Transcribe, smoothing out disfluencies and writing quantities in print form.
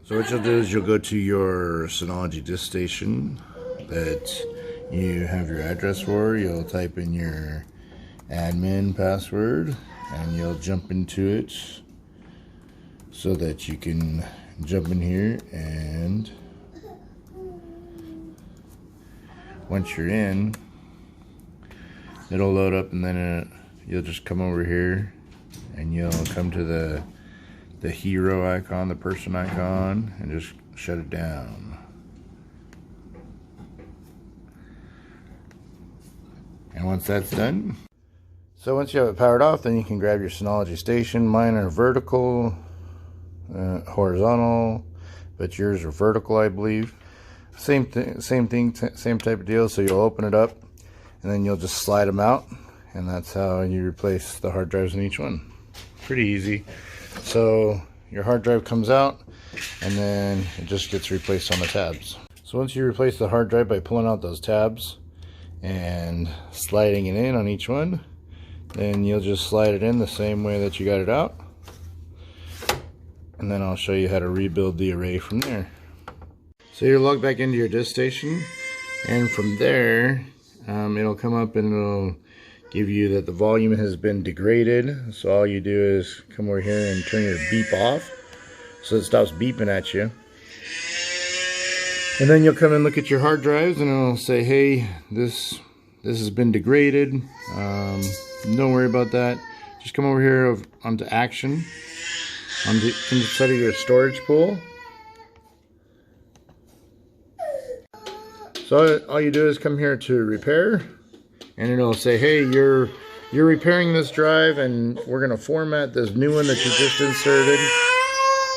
So what you'll do is you'll go to your Synology disk station that you have your address for. You'll type in your admin password and you'll jump into it so that you can jump in here, and once you're in, it'll load up, and then you'll just come over here and you'll come to the hero icon, the person icon, and just shut it down. And once that's done, so once you have it powered off, then you can grab your Synology station. Mine are vertical, horizontal, but yours are vertical, I believe. Same thing, same type of deal. So you'll open it up, and then you'll just slide them out, and that's how you replace the hard drives in each one. Pretty easy. So your hard drive comes out, and then it just gets replaced on the tabs. So once you replace the hard drive by pulling out those tabs and sliding it in on each one, then you'll just slide it in the same way that you got it out, and then I'll show you how to rebuild the array from there. So you'll log back into your disk station, and from there it'll come up and it'll give you that the volume has been degraded. So all you do is come over here and turn your beep off so it stops beeping at you. And then you'll come and look at your hard drives, and it'll say, hey, this has been degraded. Don't worry about that. Just come over here onto action, inside of your storage pool. So all you do is come here to repair, and it'll say, hey, you're repairing this drive, and we're going to format this new one that you just inserted.